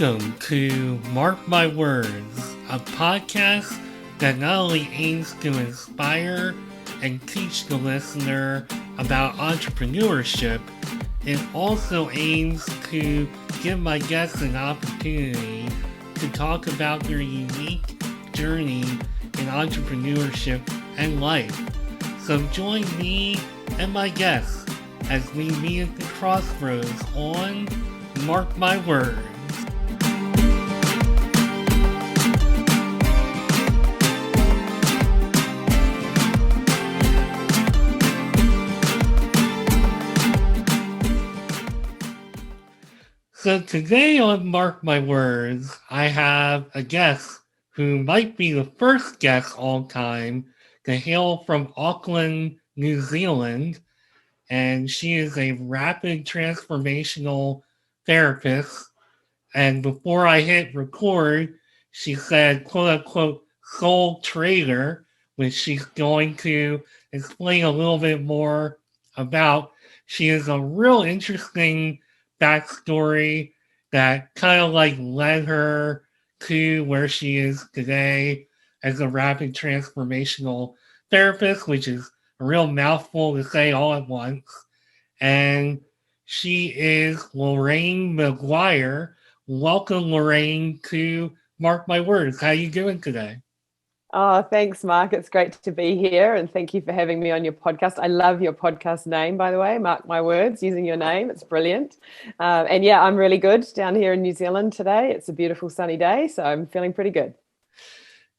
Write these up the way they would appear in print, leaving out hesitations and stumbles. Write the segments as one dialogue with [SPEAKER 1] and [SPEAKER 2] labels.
[SPEAKER 1] Welcome to Mark My Words, a podcast that not only aims to inspire and teach the listener about entrepreneurship, it also aims to give my guests an opportunity to talk about their unique journey in entrepreneurship and life. So join me and my guests as we meet at the crossroads on Mark My Words. So today on Mark My Words, I have a guest who might be the first guest all time to hail from Auckland, New Zealand, and she is a rapid transformational therapist. And before I hit record, she said, quote unquote, soul trader, which she's going to explain a little bit more about. She has a real interesting backstory that kind of like led her to where she is today as a rapid transformational therapist, which is a real mouthful to say all at once. And she is Lorraine Maguire. Welcome, Lorraine, to Mark My Words. How are you doing today?
[SPEAKER 2] Oh, thanks, Mark. It's great to be here. And thank you for having me on your podcast. I love your podcast name, by the way, Mark My Words, using your name. It's brilliant. And yeah, I'm really good down here in New Zealand today. It's a beautiful sunny day, so I'm feeling pretty good.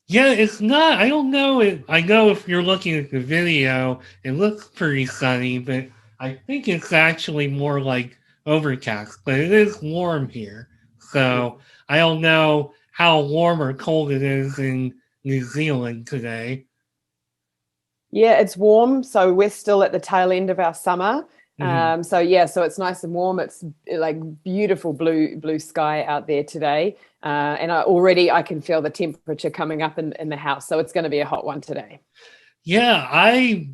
[SPEAKER 1] Yeah, it's not. I don't know. I know if you're looking at the video, it looks pretty sunny, but I think it's actually more like overcast. But it is warm here. So I don't know how warm or cold it is in New Zealand today.
[SPEAKER 2] Yeah, it's warm. So we're still at the tail end of our summer.
[SPEAKER 1] Mhm.
[SPEAKER 2] So it's nice and warm. It's like beautiful blue sky out there today. And I can feel the temperature coming up in the house. So it's going to be a hot one today.
[SPEAKER 1] Yeah, I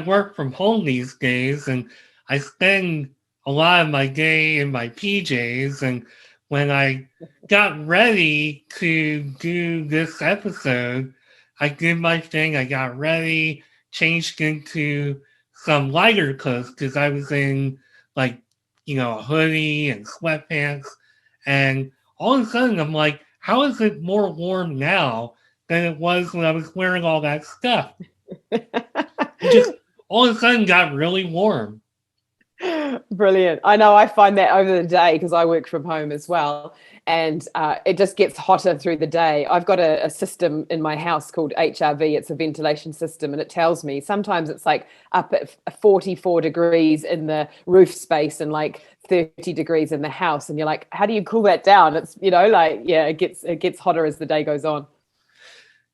[SPEAKER 1] work from home these days and I spend a lot of my day in my PJs. And when I got ready to do this episode, I did my thing. I got ready, changed into some lighter clothes because I was in like, a hoodie and sweatpants. And all of a sudden I'm like, how is it more warm now than it was when I was wearing all that stuff? It just all of a sudden got really warm.
[SPEAKER 2] Brilliant. I know I find that over the day because I work from home as well. And it just gets hotter through the day. I've got a system in my house called HRV. It's a ventilation system. And it tells me sometimes it's like up at 44 degrees in the roof space and like 30 degrees in the house. And you're like, how do you cool that down? It's, it gets hotter as the day goes on.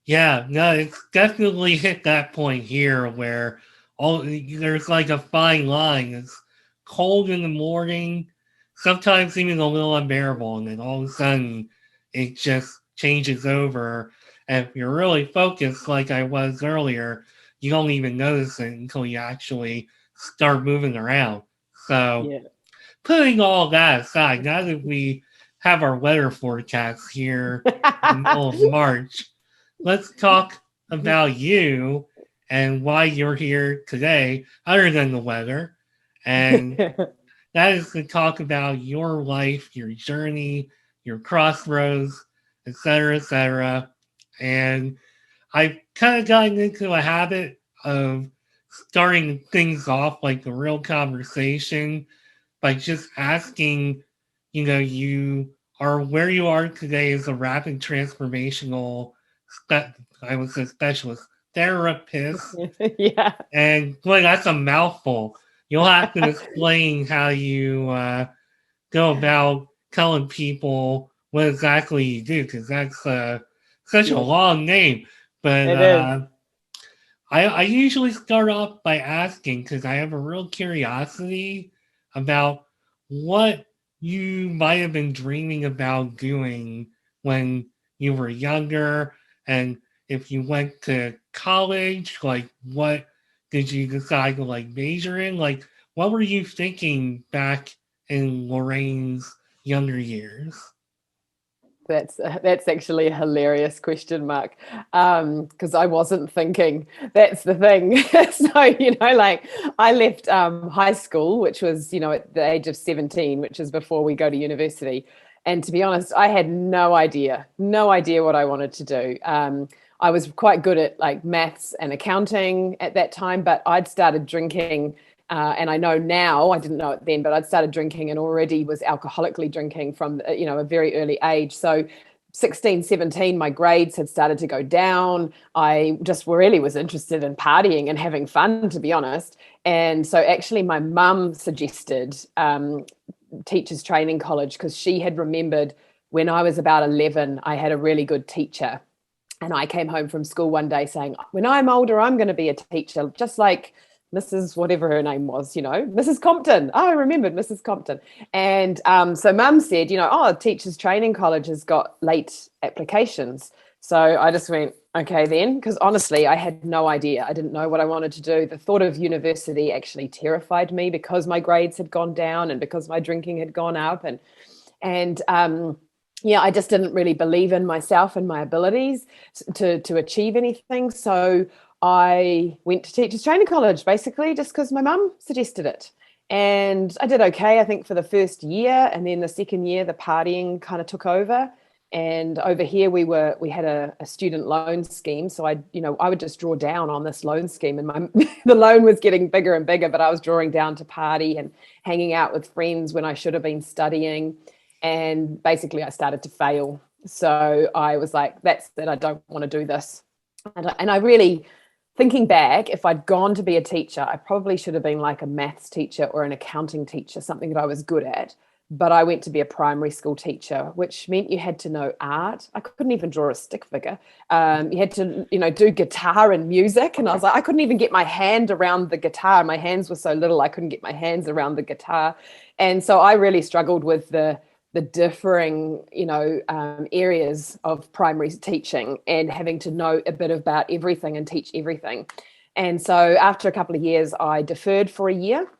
[SPEAKER 1] Yeah, no, it's definitely hit that point here where there's like a fine line. It's cold in the morning, sometimes even a little unbearable, and then all of a sudden it just changes over. And if you're really focused, like I was earlier, you don't even notice it until you actually start moving around. So,
[SPEAKER 2] Yeah.
[SPEAKER 1] putting all that aside, now that we have our weather forecast here in the middle of March, let's talk about you and why you're here today, other than the weather. And that is to talk about your life, your journey, your crossroads, etc., etc. And I've kind of gotten into a habit of starting things off like a real conversation by just asking, you are where you are today as a rapid transformational, I was a specialist therapist.
[SPEAKER 2] Yeah.
[SPEAKER 1] And boy, that's a mouthful. You'll have to explain how you go about telling people what exactly you do, because that's such a
[SPEAKER 2] Yeah,
[SPEAKER 1] long name. But
[SPEAKER 2] it is.
[SPEAKER 1] I usually start off by asking because I have a real curiosity about what you might have been dreaming about doing when you were younger, and if you went to college, like what did you decide to like major in? Like what were you thinking back in Lorraine's younger years?
[SPEAKER 2] That's actually a hilarious question, Mark, because I wasn't thinking. That's the thing. So, like I left high school, which was, at the age of 17, which is before we go to university. And to be honest, I had no idea what I wanted to do. I was quite good at like maths and accounting at that time, but I'd started drinking. And I know now, I didn't know it then, but I'd started drinking and already was alcoholically drinking from, a very early age. So 16, 17, my grades had started to go down. I just really was interested in partying and having fun, to be honest. And so actually my mum suggested teachers training college because she had remembered when I was about 11, I had a really good teacher. And I came home from school one day saying, when I'm older, I'm going to be a teacher, just like Mrs. whatever her name was, Mrs. Compton. Oh, I remembered Mrs. Compton. And so Mum said, Teachers Training College has got late applications. So I just went, okay then, because honestly, I had no idea. I didn't know what I wanted to do. The thought of university actually terrified me because my grades had gone down and because my drinking had gone up. And I just didn't really believe in myself and my abilities to achieve anything. So I went to Teachers Training College, basically, just because my mum suggested it. And I did okay, I think, for the first year. And then the second year, the partying kind of took over. And over here, we had a student loan scheme. So I would just draw down on this loan scheme. And the loan was getting bigger and bigger, but I was drawing down to party and hanging out with friends when I should have been studying. And basically, I started to fail. So I was like, that's it, I don't want to do this. And I really... Thinking back, if I'd gone to be a teacher, I probably should have been like a maths teacher or an accounting teacher, something that I was good at. But I went to be a primary school teacher, which meant you had to know art. I couldn't even draw a stick figure. You had to, do guitar and music. And I was like, I couldn't even get my hand around the guitar. My hands were so little, I couldn't get my hands around the guitar. And so I really struggled with the differing, areas of primary teaching and having to know a bit about everything and teach everything. And so after a couple of years, I deferred for a year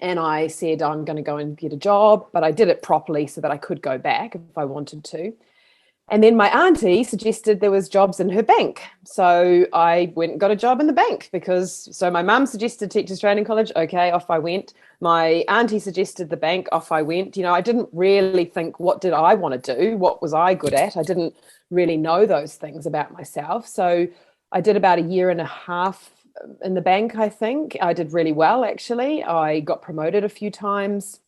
[SPEAKER 2] and I said, I'm going to go and get a job, but I did it properly so that I could go back if I wanted to. And then my auntie suggested there was jobs in her bank. So I went and got a job in the bank so my mum suggested Teachers Training College. Okay, off I went. My auntie suggested the bank. Off I went. I didn't really think, what did I want to do? What was I good at? I didn't really know those things about myself. So I did about a year and a half in the bank, I think. I did really well, actually. I got promoted a few times.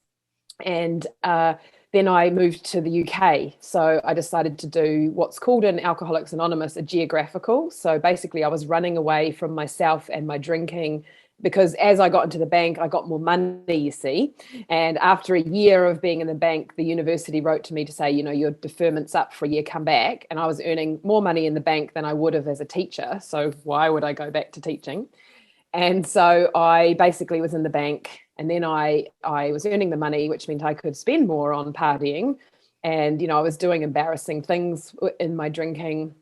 [SPEAKER 2] And then I moved to the UK. So I decided to do what's called in Alcoholics Anonymous a geographical. So basically I was running away from myself and my drinking because as I got into the bank, I got more money, you see. And after a year of being in the bank, the university wrote to me to say, your deferment's up for a year, come back. And I was earning more money in the bank than I would have as a teacher. So why would I go back to teaching? And so I basically was in the bank and then I was earning the money, which meant I could spend more on partying. And, I was doing embarrassing things in my drinking.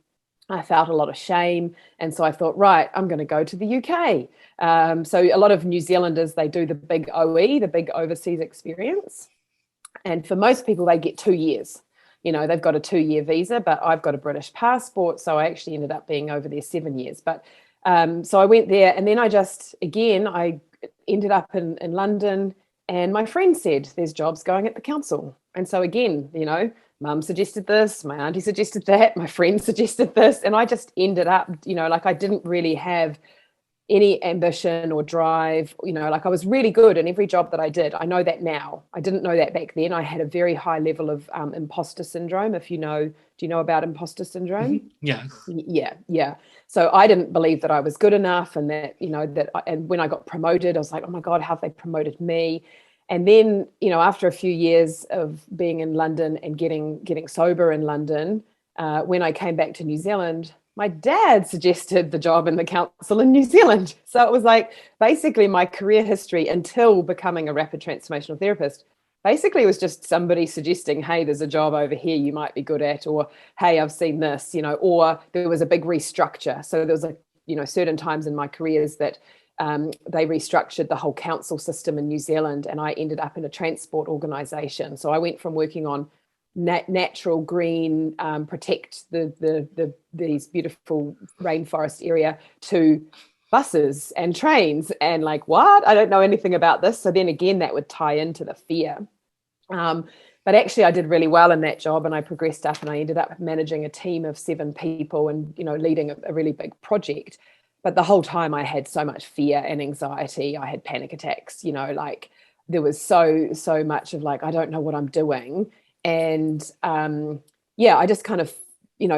[SPEAKER 2] I felt a lot of shame. And so I thought, right, I'm going to go to the UK. So a lot of New Zealanders, they do the big OE, the big overseas experience. And for most people, they get 2 years. They've got a 2-year visa, but I've got a British passport. So I actually ended up being over there 7 years. But so I went there and then I ended up in London and my friend said, there's jobs going at the council. And so again, mum suggested this, my auntie suggested that, my friend suggested this. And I just ended up, I didn't really have any ambition or drive, I was really good in every job that I did. I know that now. I didn't know that back then. I had a very high level of imposter syndrome. Do you know about imposter syndrome?
[SPEAKER 1] Yes.
[SPEAKER 2] Yeah. So I didn't believe that I was good enough and that, and when I got promoted, I was like, oh my God, how have they promoted me? And then, after a few years of being in London and getting sober in London, when I came back to New Zealand, my dad suggested the job in the council in New Zealand. So it was like basically my career history until becoming a rapid transformational therapist. Basically, it was just somebody suggesting, hey, there's a job over here you might be good at, or hey, I've seen this, or there was a big restructure. So there was certain times in my careers that they restructured the whole council system in New Zealand and I ended up in a transport organisation. So I went from working on natural green, protect these beautiful rainforest area, to buses and trains, and like, what? I don't know anything about this. So then again, that would tie into the fear. But actually, I did really well in that job, and I progressed up, and I ended up managing a team of 7 people, and leading a really big project. But the whole time, I had so much fear and anxiety. I had panic attacks. Like, there was so much of like, I don't know what I'm doing. And yeah, I just kind of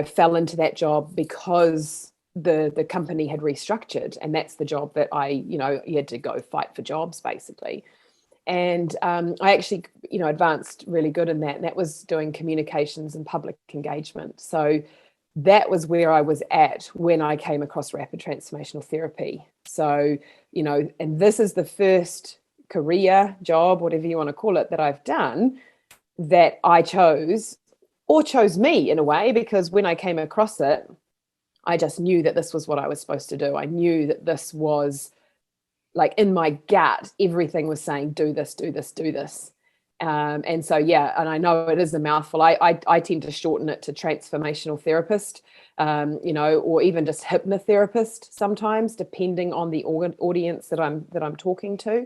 [SPEAKER 2] fell into that job because the company had restructured, and that's the job that I you had to go fight for jobs, basically. And I actually advanced really good in that, and that was doing communications and public engagement. So that was where I was at when I came across rapid transformational therapy. So and this is the first career job, whatever you want to call it, that I've done, that I chose, or chose me in a way, because when I came across it, I just knew that this was what I was supposed to do. I knew that this was, like, in my gut, everything was saying, do this, do this, do this. And so, yeah, and I know it is a mouthful. I tend to shorten it to transformational therapist, or even just hypnotherapist sometimes, depending on the audience that I'm talking to,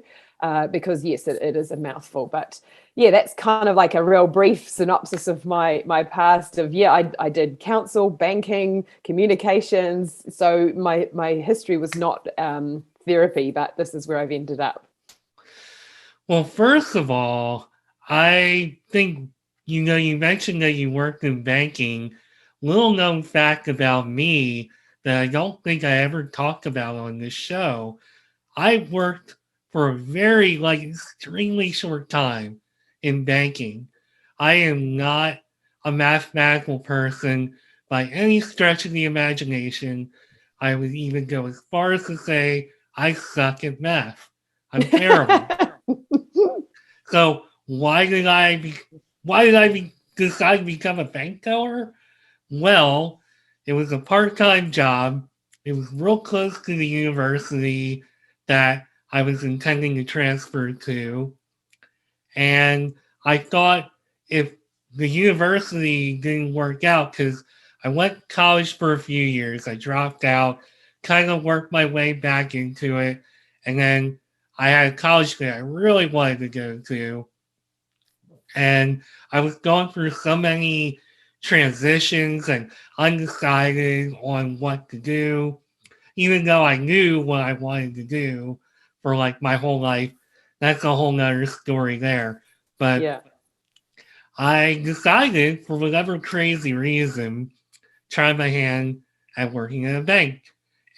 [SPEAKER 2] because yes, it is a mouthful. But yeah, that's kind of like a real brief synopsis of my past. Of I did counsel, banking, communications. So my history was not therapy, but this is where I've ended up.
[SPEAKER 1] Well, first of all, I think, you mentioned that you worked in banking. Little known fact about me that I don't think I ever talked about on this show. I worked for a very, extremely short time in banking. I am not a mathematical person by any stretch of the imagination. I would even go as far as to say I suck at math. I'm terrible. So decide to become a bank teller? Well, it was a part-time job. It was real close to the university that I was intending to transfer to. And I thought, if the university didn't work out, because I went to college for a few years, I dropped out, kind of worked my way back into it, and then I had a college that I really wanted to go to. And I was going through so many transitions and undecided on what to do, even though I knew what I wanted to do for like my whole life. That's a whole nother story there. But
[SPEAKER 2] Yeah.
[SPEAKER 1] I decided, for whatever crazy reason, try my hand at working in a bank.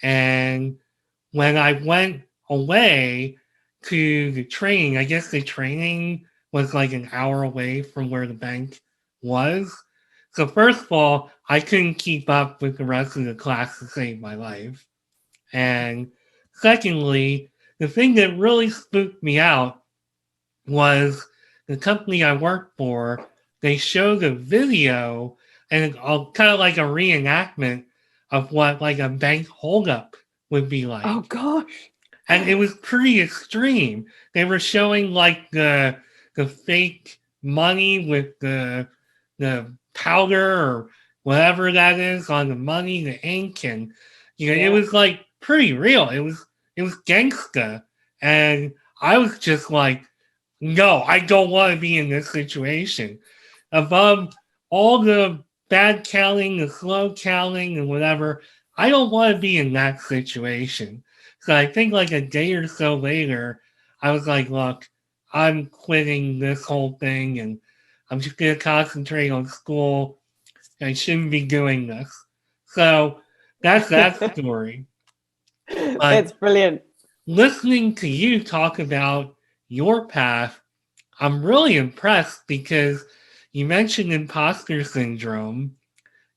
[SPEAKER 1] And when I went away to the training, I guess the training was like an hour away from where the bank was. So first of all, I couldn't keep up with the rest of the class to save my life. And secondly, the thing that really spooked me out was the company I worked for. They showed a video, and kind of like a reenactment of what like a bank holdup would be
[SPEAKER 2] Oh
[SPEAKER 1] like.
[SPEAKER 2] gosh.
[SPEAKER 1] And it was pretty extreme. They were showing like the fake money with the powder or whatever that is on the money, the ink, and it
[SPEAKER 2] Yeah.
[SPEAKER 1] was like pretty real. It was gangsta, and I was just like, no, I don't want to be in this situation. Above all the bad counting, the slow counting, and whatever, I don't want to be in that situation. So I think like a day or so later, I was like, look, I'm quitting this whole thing, and I'm just going to concentrate on school. I shouldn't be doing this. So that's that story. But
[SPEAKER 2] That's brilliant.
[SPEAKER 1] listening to you talk about your path, I'm really impressed, because you mentioned imposter syndrome,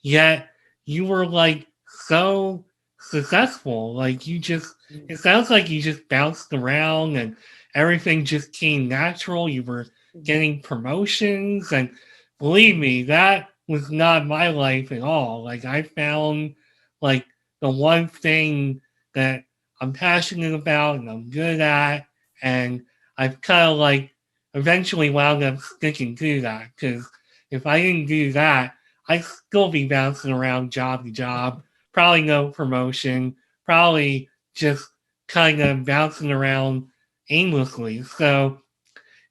[SPEAKER 1] yet you were like so successful. Like, it sounds like you just bounced around and everything just came natural. You were getting promotions, and believe me, that was not my life at all. Like, I found like the one thing that I'm passionate about and I'm good at, and I've kind of like eventually wound up sticking to that, because if I didn't do that, I'd still be bouncing around job to job, probably no promotion, probably just kind of bouncing around aimlessly. So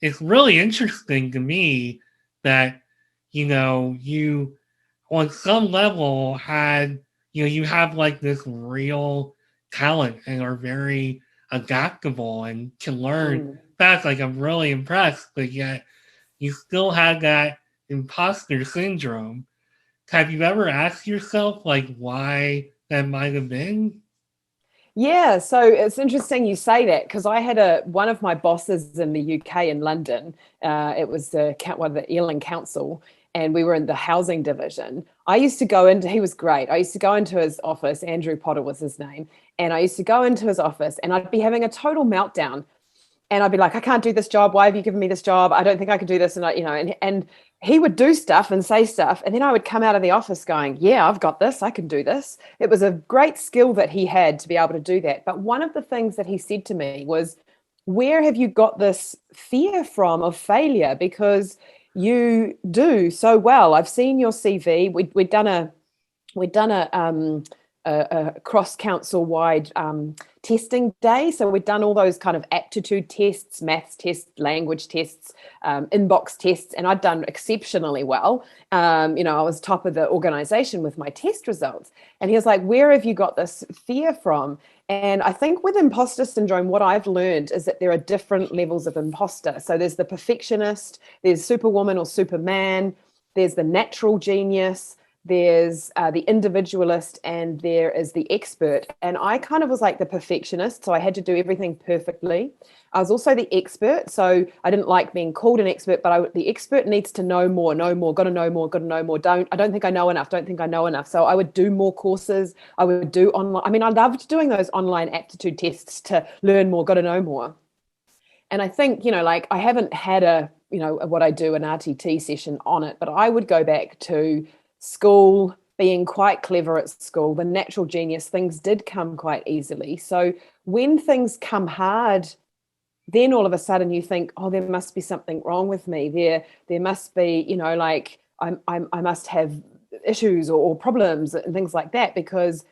[SPEAKER 1] it's really interesting to me that, you on some level had, you have like this real talent and are very adaptable and can learn. In
[SPEAKER 2] Mm.
[SPEAKER 1] fact, like I'm really impressed, but yet you still had that imposter syndrome. Have you ever asked yourself like why that might have been?
[SPEAKER 2] Yeah, so it's interesting you say that because I had one of my bosses in the UK in London. It was one of the Ealing Council, and we were in the housing division. I used to go into. He was great. I used to go into his office. Andrew Potter was his name, and I used to go into his office, and I'd be having a total meltdown, and I'd be like, I can't do this job. Why have you given me this job? I don't think I could do this. And and he would do stuff and say stuff. And then I would come out of the office going, yeah, I've got this. I can do this. It was a great skill that he had to be able to do that. But one of the things that he said to me was, where have you got this fear from of failure? Because you do so well. I've seen your CV. We'd done a cross council wide testing day. So we'd done all those kind of aptitude tests, maths tests, language tests, inbox tests, and I'd done exceptionally well. I was top of the organization with my test results. And he was like, where have you got this fear from? And I think with imposter syndrome, what I've learned is that there are different levels of imposter. So there's the perfectionist, there's superwoman or superman, there's the natural genius, there's the individualist, and there is the expert. And I kind of was like the perfectionist, so I had to do everything perfectly. I was also the expert, so I didn't like being called an expert, but the expert needs to know more, got to know more, got to know more. I don't think I know enough, don't think I know enough. So I would do more courses. I would do online. I mean, I loved doing those online aptitude tests to learn more, got to know more. And I think, like I haven't had what I do, an RTT session on it, but I would go back to school, being quite clever at school, the natural genius, things did come quite easily. So when things come hard, then all of a sudden you think, oh, there must be something wrong with me. There must be, like I must have issues or problems and things like that, because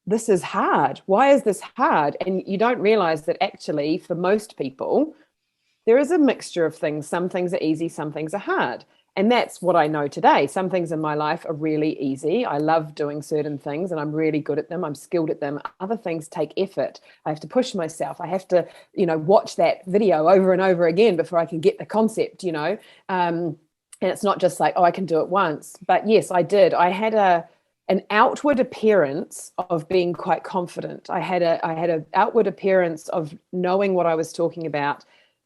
[SPEAKER 2] this is hard. Why is this hard? And you don't realize that actually for most people, there is a mixture of things. Some things are easy, some things are hard. And that's what I know today. Some things in my life are really easy. I love doing certain things and I'm really good at them. I'm skilled at them. Other things take effort. I have to push myself. I have to, watch that video over and over again before I can get the concept, and it's not just like, oh, I can do it once. But yes, I did. I had an outward appearance of being quite confident. I had an outward appearance of knowing what I was talking about,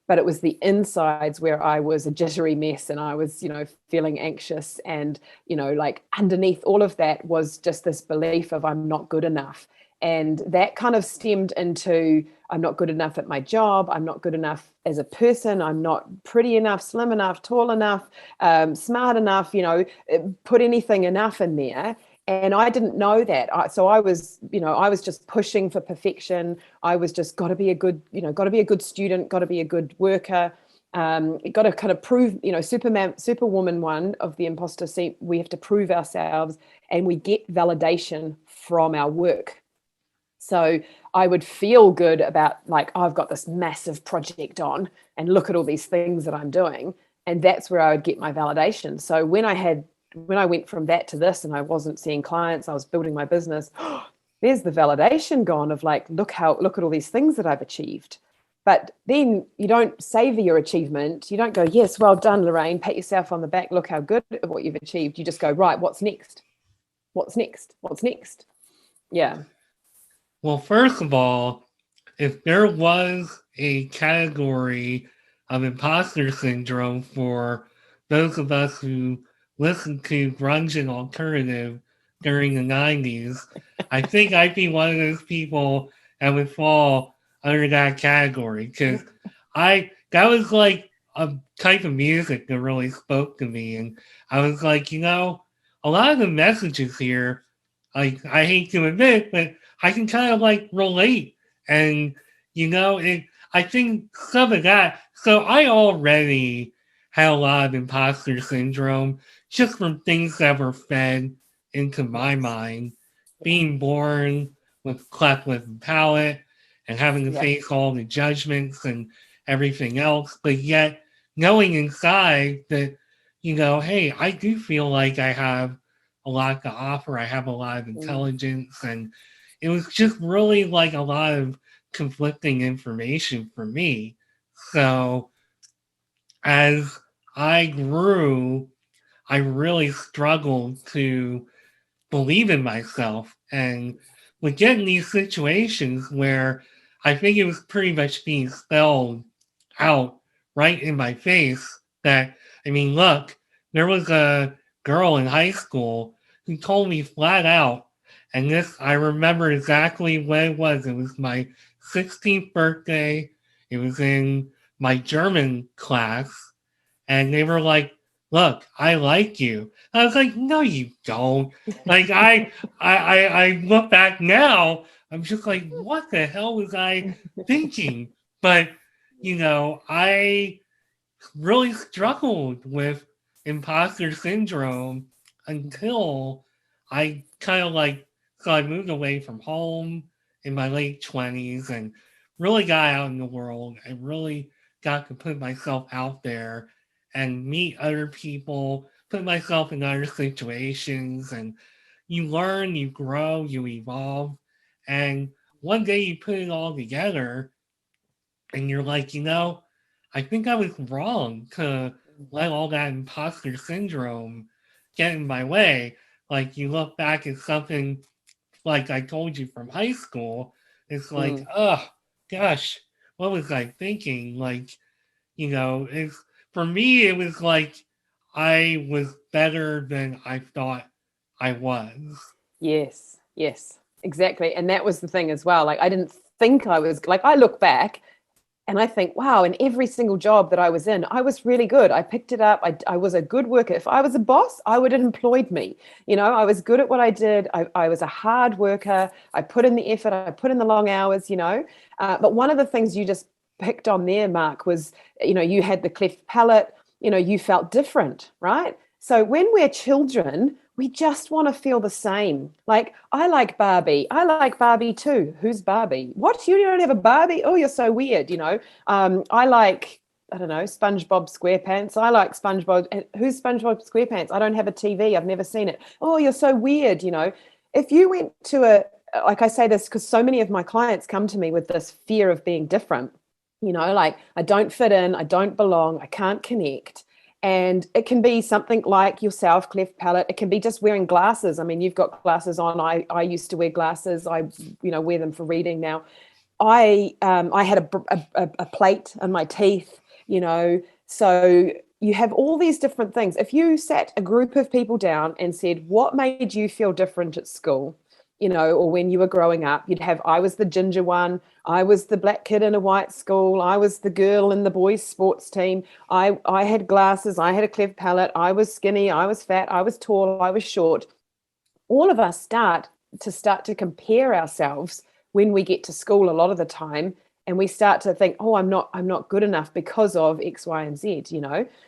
[SPEAKER 2] but it was the insides where I was a jittery mess and I was, feeling anxious. And, like underneath all of that was just this belief of I'm not good enough. And that kind of stemmed into I'm not good enough at my job. I'm not good enough as a person. I'm not pretty enough, slim enough, tall enough, smart enough, put anything enough in there. And I didn't know that. So I was just pushing for perfection. I was just got to be a good student, got to be a good worker. Got to kind of prove, superwoman one of the imposter seat. We have to prove ourselves and we get validation from our work. So I would feel good about like, oh, I've got this massive project on and look at all these things that I'm doing. And that's where I would get my validation. So when I went from that to this and I wasn't seeing clients, I was building my business, there's the validation gone of like, look at all these things that I've achieved. But then you don't savor your achievement. You don't go, yes, well done, Lorraine, pat yourself on the back, look how good at what you've achieved. You just go, right, what's next? What's next? What's next? Yeah.
[SPEAKER 1] Well, first of all, if there was a category of imposter syndrome for those of us who listened to grunge and alternative during the 90s, I think I'd be one of those people that would fall under that category because that was like a type of music that really spoke to me. And I was like, a lot of the messages here, like I hate to admit, but I can kind of like relate. And, I think some of that. So I already had a lot of imposter syndrome just from things that were fed into my
[SPEAKER 2] Yes.
[SPEAKER 1] mind.
[SPEAKER 2] Yeah.
[SPEAKER 1] Being born with cleft lip and palate and having to
[SPEAKER 2] Yeah.
[SPEAKER 1] face all the judgments and everything else, but yet knowing inside that, hey, I do feel like I have a lot to offer. I have a lot of
[SPEAKER 2] Mm.
[SPEAKER 1] intelligence. And it was just really like a lot of conflicting information for me. So as I grew, I really struggled to believe in myself and would get in these situations where I think it was pretty much being spelled out right in my face that, I mean, look, there was a girl in high school who told me flat out, and this, I remember exactly when it was. It was my 16th birthday. It was in my German class and they were like, "Look, I like you." I was like, "No, you don't." Like I look back now, I'm just like, "What the hell was I thinking?" But I really struggled with imposter syndrome until I kind of like, so I moved away from home in my late 20s and really got out in the world and really got to put myself out there and meet other people, put myself in other situations. And you learn, you grow, you evolve. And one day you put it all together and you're like, I think I was wrong to let all that imposter syndrome get in my way. Like you look back at something like I told you from high school, it's like,
[SPEAKER 2] Mm.
[SPEAKER 1] oh gosh, what was I thinking? Like, it's for me it was like I was better than I thought I was.
[SPEAKER 2] Yes, yes, exactly. And that was the thing as well. Like, I didn't think I was like, I look back and I think, wow, in every single job that I was in, I was really good. I picked it up. I was a good worker. If I was a boss, I would have employed me. I was good at what I did. I was a hard worker. I put in the effort. I put in the long hours, But one of the things you just picked on there, Mark, was, you had the cleft palate, you felt different, right? So when we're children, we just want to feel the same. Like, I like Barbie. I like Barbie too. Who's Barbie? What? You don't have a Barbie? Oh, you're so weird, I like, I don't know, SpongeBob SquarePants. I like SpongeBob. Who's SpongeBob SquarePants? I don't have a TV. I've never seen it. Oh, you're so weird, If you went to like I say this because so many of my clients come to me with this fear of being different, like I don't fit in, I don't belong, I can't connect. And it can be something like yourself, cleft palate. It can be just wearing glasses. I mean, you've got glasses on. I used to wear glasses. I wear them for reading now. I had a plate in my teeth. So you have all these different things. If you sat a group of people down and said, what made you feel different at school, or when you were growing up, you'd have, I was the ginger one, I was the black kid in a white school, I was the girl in the boys sports team, I had glasses, I had a cleft palate, I was skinny, I was fat, I was tall, I was short. All of us start to compare ourselves when we get to school a lot of the time, and we start to think, oh, I'm not good enough because of X, Y, and Z.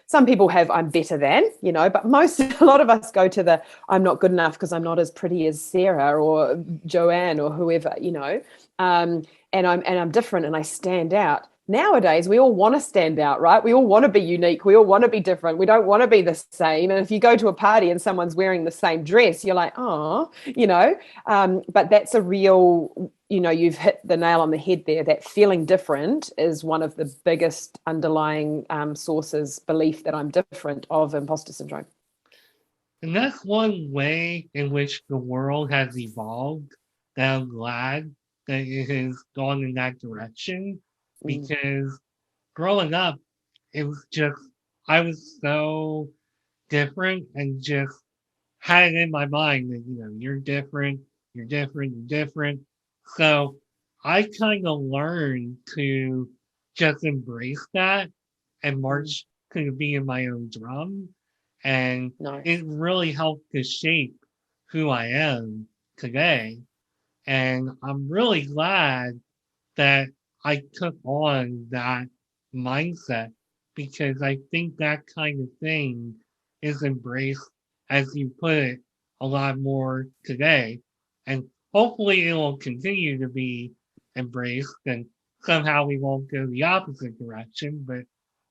[SPEAKER 2] Some people have I'm better than, but a lot of us go to the I'm not good enough because I'm not as pretty as Sarah or Joanne or whoever, and I'm different and I stand out. Nowadays, we all want to stand out, right? We all want to be unique. We all want to be different. We don't want to be the same. And if you go to a party and someone's wearing the same dress, you're like, oh, but that's a real, you've hit the nail on the head there. That feeling different is one of the biggest underlying sources, belief that I'm different, of imposter syndrome.
[SPEAKER 1] And that's one way in which the world has evolved that I'm glad that it has gone in that direction
[SPEAKER 2] Mm,
[SPEAKER 1] because growing up, it was just, I was so different and just had it in my mind that, you're different, you're different, you're different. So I kind of learned to just embrace that and
[SPEAKER 2] mm,
[SPEAKER 1] march to being my own drum. And
[SPEAKER 2] nice.
[SPEAKER 1] it really helped to shape who I am today. And I'm really glad that I took on that mindset because I think that kind of thing is embraced, as you put it, a lot more today. And hopefully it will continue to be embraced and somehow we won't go the opposite direction, but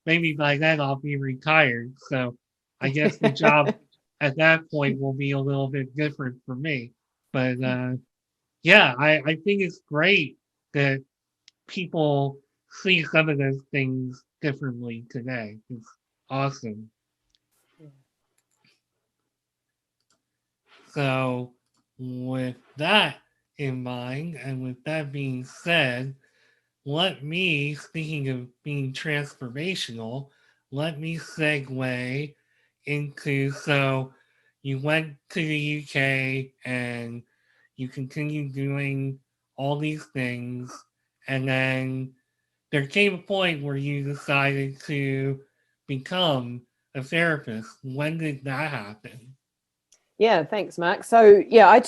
[SPEAKER 1] maybe by then I'll be retired. So I guess the job at that point will be a little bit different for me. But yeah, I think it's great that people see some of those things differently today. It's awesome. So, with that in mind, and with that being said, speaking of being transformational, let me segue into so you went to the UK and you continued doing all these things, and then there came a point where you decided to become a therapist. When did that happen?
[SPEAKER 2] Yeah, thanks, Mark. So yeah, I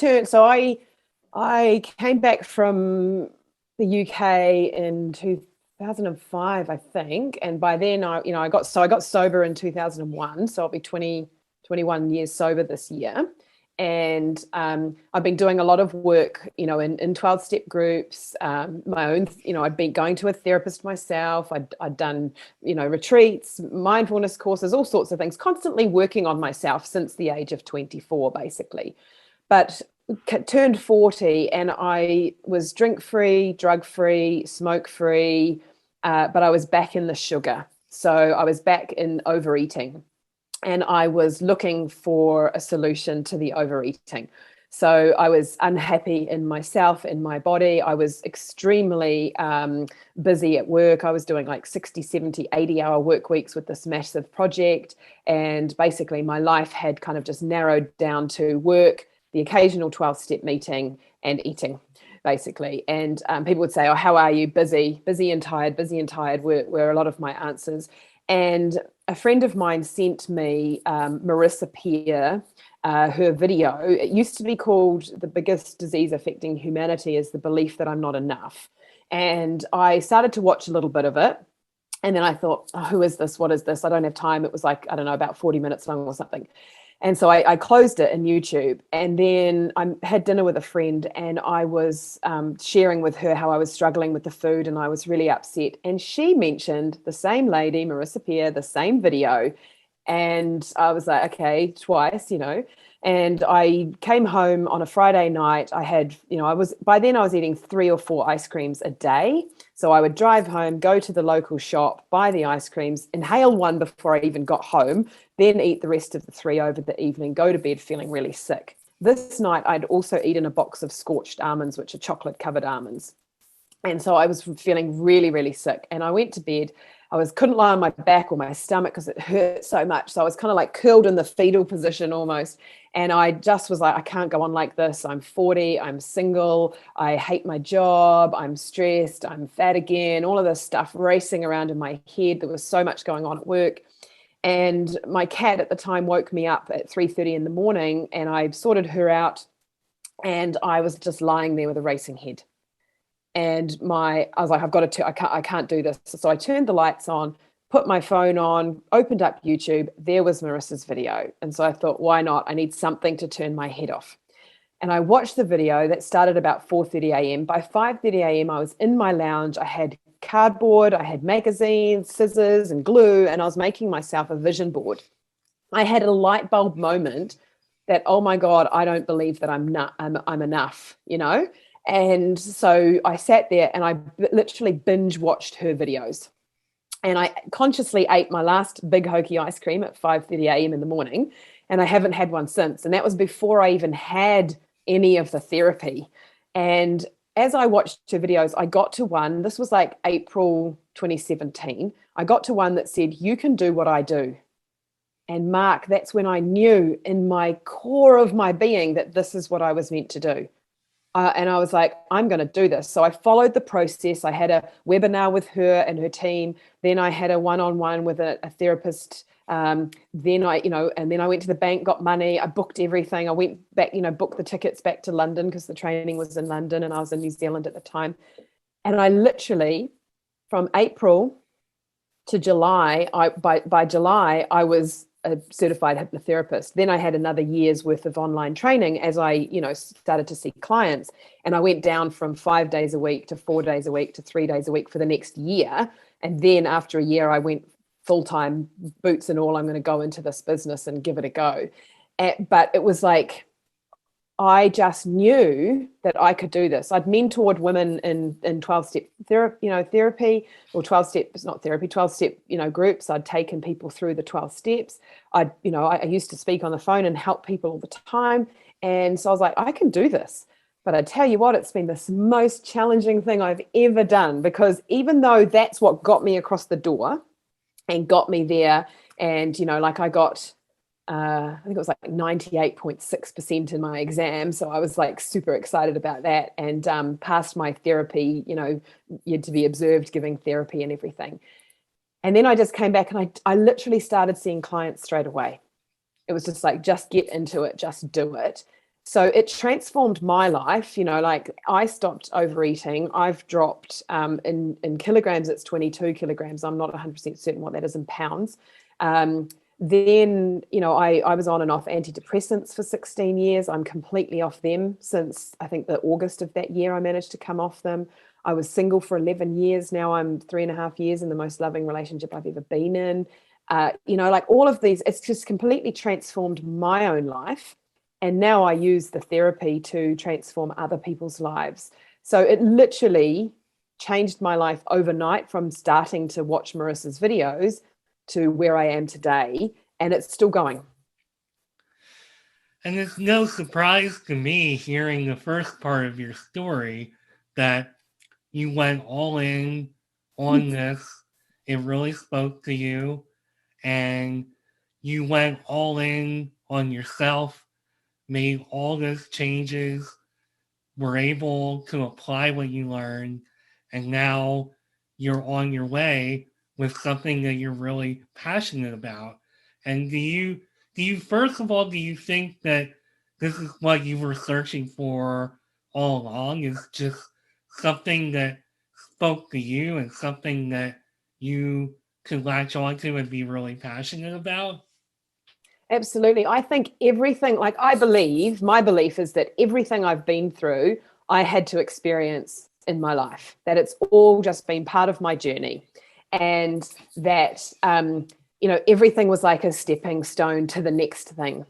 [SPEAKER 2] came back from the UK in 2005, I think, and by then I got sober in 2001, so I'll be 21 years sober this year. And I've been doing a lot of work, in 12-step groups, my own, I'd been going to a therapist myself. I'd done, retreats, mindfulness courses, all sorts of things, constantly working on myself since the age of 24, basically. But turned 40 and I was drink free, drug free, smoke free, but I was back in the sugar. So I was back in overeating and I was looking for a solution to the overeating. So I was unhappy in myself, in my body. I was extremely busy at work. I was doing like 60, 70, 80-hour work weeks with this massive project. And basically my life had kind of just narrowed down to work, the occasional 12-step meeting, and eating, basically. And people would say, oh, how are you? Busy and tired, were a lot of my answers. And a friend of mine sent me Marissa Peer, her video. It used to be called "The Biggest Disease Affecting Humanity is the Belief That I'm Not Enough." And I started to watch a little bit of it. And then I thought, oh, who is this? What is this? I don't have time. It was like, I don't know, about 40 minutes long or something. And so I closed it in YouTube. And then I had dinner with a friend and I was sharing with her how I was struggling with the food and I was really upset. And she mentioned the same lady, Marissa Peer, the same video. And I was like, okay, twice, And I came home on a Friday night. I had, by then I was eating 3 or 4 ice creams a day. So I would drive home, go to the local shop, buy the ice creams, inhale one before I even got home, then eat the rest of the 3 over the evening, go to bed feeling really sick. This night, I'd also eaten a box of scorched almonds, which are chocolate covered almonds. And so I was feeling really, really sick. And I went to bed. Couldn't lie on my back or my stomach because it hurt so much. So I was kind of like curled in the fetal position almost. And I just was like, I can't go on like this. I'm 40, I'm single, I hate my job, I'm stressed, I'm fat again, all of this stuff racing around in my head. There was so much going on at work. And my cat at the time woke me up at 3:30 in the morning and I sorted her out and I was just lying there with a racing head. And I was like, I can't do this. So I turned the lights on, put my phone on, opened up YouTube. There was Marissa's video. And so I thought, why not? I need something to turn my head off. And I watched the video that started about 4:30 a.m. By 5:30 a.m., I was in my lounge. I had cardboard, I had magazines, scissors, and glue, and I was making myself a vision board. I had a light bulb moment that, oh my God, I don't believe that I'm enough, And so I sat there and I literally binge watched her videos. And I consciously ate my last big hokey ice cream at 5:30 a.m. in the morning. And I haven't had one since. And that was before I even had any of the therapy. And as I watched her videos, I got to one, this was like April 2017. I got to one that said, you can do what I do. And Mark, that's when I knew in my core of my being that this is what I was meant to do. And I was like, I'm going to do this. So I followed the process. I had a webinar with her and her team. Then I had a one-on-one with a therapist. Then I went to the bank, got money. I booked everything. I went back, booked the tickets back to London because the training was in London and I was in New Zealand at the time. And I literally, from April to July, by July, I was a certified hypnotherapist. Then I had another year's worth of online training as I, started to see clients. And I went down from 5 days a week to 4 days a week to 3 days a week for the next year. And then after a year, I went full-time, boots and all, I'm going to go into this business and give it a go. But it was like, I just knew that I could do this. I'd mentored women in 12-step therapy, or 12-step, it's not therapy, 12-step, groups. I'd taken people through the 12 steps. I used to speak on the phone and help people all the time. And so I was like, I can do this. But I tell you what, it's been the most challenging thing I've ever done, because even though that's what got me across the door and got me there, and, I got, I think it was like 98.6% in my exam. So I was like super excited about that, and passed my therapy, you had to be observed giving therapy and everything. And then I just came back and I literally started seeing clients straight away. It was just like, just get into it, just do it. So it transformed my life. Like I stopped overeating. I've dropped in kilograms, it's 22 kilograms. I'm not 100% certain what that is in pounds. Then, I was on and off antidepressants for 16 years. I'm completely off them since I think the August of that year I managed to come off them. I was single for 11 years. Now I'm 3.5 years in the most loving relationship I've ever been in. Like all of these, it's just completely transformed my own life. And now I use the therapy to transform other people's lives. So it literally changed my life overnight, from starting to watch Marissa's videos to where I am today. And it's still going.
[SPEAKER 1] And it's no surprise to me, hearing the first part of your story, that you went all in on this. It really spoke to you, and you went all in on yourself, made all those changes, were able to apply what you learned, and now you're on your way with something that you're really passionate about. And do you first of all, do you think that this is what you were searching for all along? Is just something that spoke to you and something that you could latch onto and be really passionate about?
[SPEAKER 2] Absolutely. I think everything, like my belief is that everything I've been through, I had to experience in my life, that it's all just been part of my journey. And that, everything was like a stepping stone to the next thing,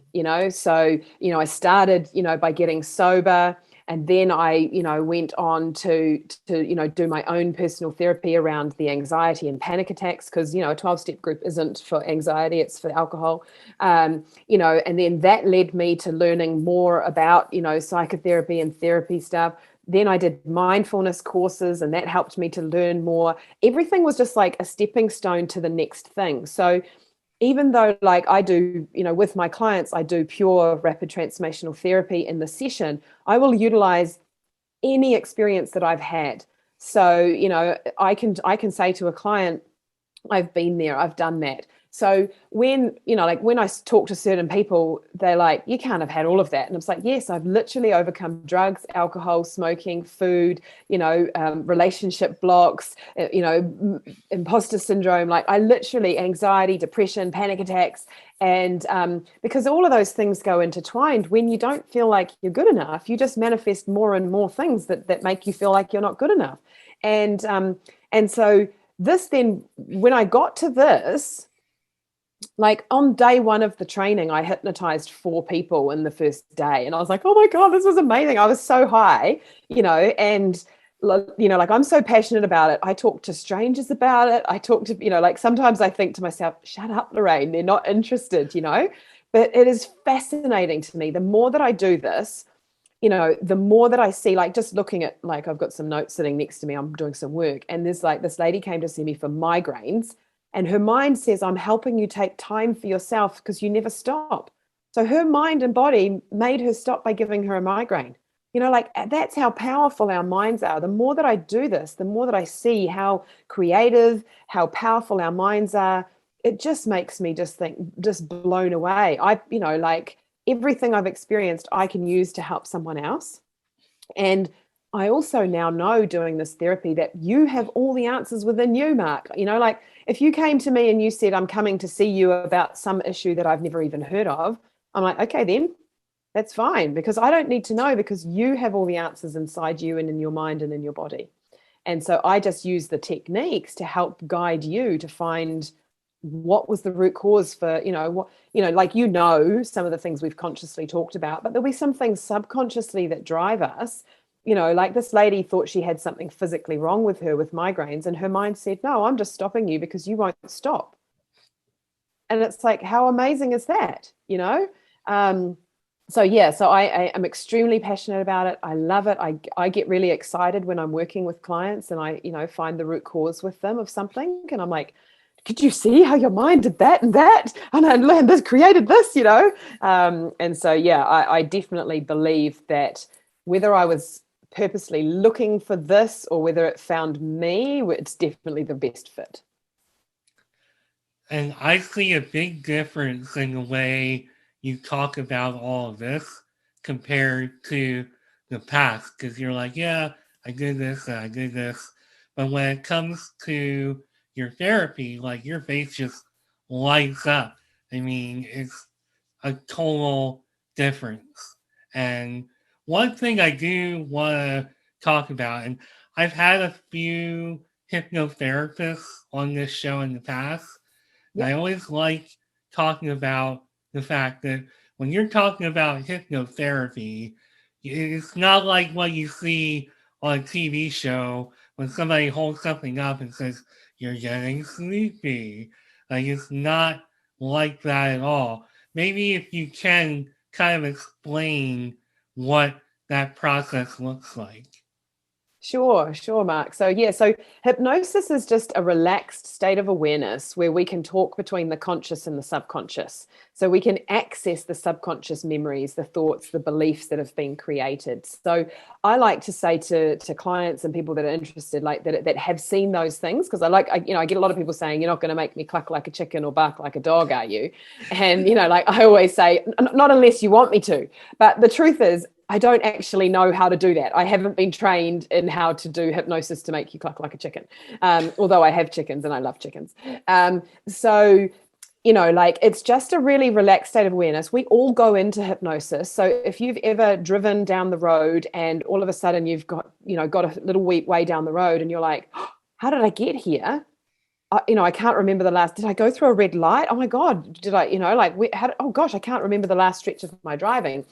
[SPEAKER 2] So, I started, by getting sober. And then I, went on to do my own personal therapy around the anxiety and panic attacks, because, a 12-step group isn't for anxiety, it's for alcohol. And then that led me to learning more about, psychotherapy and therapy stuff. Then I did mindfulness courses, and that helped me to learn more. Everything was just like a stepping stone to the next thing. So even though, like, I do, with my clients, I do pure rapid transformational therapy in the session, I will utilize any experience that I've had. So, I can say to a client, I've been there, I've done that. So when, when I talk to certain people, they're like, you can't have had all of that. And it's like, yes, I've literally overcome drugs, alcohol, smoking, food, relationship blocks, imposter syndrome. Like I literally, anxiety, depression, panic attacks. And because all of those things go intertwined, when you don't feel like you're good enough, you just manifest more and more things that make you feel like you're not good enough. And so this then, when I got to this, like on day one of the training, I hypnotized 4 people in the first day. And I was like, oh my God, this was amazing. I was so high, and, like I'm so passionate about it. I talk to strangers about it. I talk to, like sometimes I think to myself, shut up, Lorraine, they're not interested, but it is fascinating to me. The more that I do this, the more that I see, like just looking at, like I've got some notes sitting next to me, I'm doing some work. And there's like this lady came to see me for migraines. And her mind says, I'm helping you take time for yourself because you never stop. So her mind and body made her stop by giving her a migraine. Like that's how powerful our minds are. The more that I do this, the more that I see how creative, how powerful our minds are. It just makes me just think, just blown away. Like everything I've experienced, I can use to help someone else. And I also now know doing this therapy that you have all the answers within you, Marc. Like if you came to me and you said, I'm coming to see you about some issue that I've never even heard of, I'm like, okay, then that's fine, because I don't need to know, because you have all the answers inside you and in your mind and in your body. And so I just use the techniques to help guide you to find what was the root cause for, like, some of the things we've consciously talked about, but there'll be some things subconsciously that drive us. Like this lady thought she had something physically wrong with her with migraines, and her mind said, no, I'm just stopping you because you won't stop. And it's like, how amazing is that? So yeah, so I am extremely passionate about it. I love it. I get really excited when I'm working with clients and I find the root cause with them of something, and I'm like, could you see how your mind did that and that, and I learned this, created this. And so yeah, I definitely believe that whether I was purposely looking for this or whether it found me, it's definitely the best fit.
[SPEAKER 1] And I see a big difference in the way you talk about all of this compared to the past. Because you're like, yeah, I did this and I did this. But when it comes to your therapy, like your face just lights up. I mean, it's a total difference. And one thing I do want to talk about, and I've had a few hypnotherapists on this show in the past, and I
[SPEAKER 2] Yep.
[SPEAKER 1] always like talking about the fact that when you're talking about hypnotherapy, it's not like what you see on a TV show when somebody holds something up and says, you're getting sleepy. Like, it's not like that at all. Maybe if you can kind of explain what that process looks like.
[SPEAKER 2] Sure, Marc. So, yeah, so hypnosis is just a relaxed state of awareness where we can talk between the conscious and the subconscious. So, we can access the subconscious memories, the thoughts, the beliefs that have been created. So, I like to say to clients and people that are interested, like that have seen those things, because I get a lot of people saying, you're not going to make me cluck like a chicken or bark like a dog, are you? And, like I always say, not unless you want me to. But the truth is, I don't actually know how to do that. I haven't been trained in how to do hypnosis to make you cluck like a chicken, although I have chickens and I love chickens. So, like it's just a really relaxed state of awareness. We all go into hypnosis. So if you've ever driven down the road and all of a sudden you've got a little way down the road and you're like, oh, how did I get here? I can't remember the last. Did I go through a red light? Oh my God, did I? Oh gosh, I can't remember the last stretch of my driving.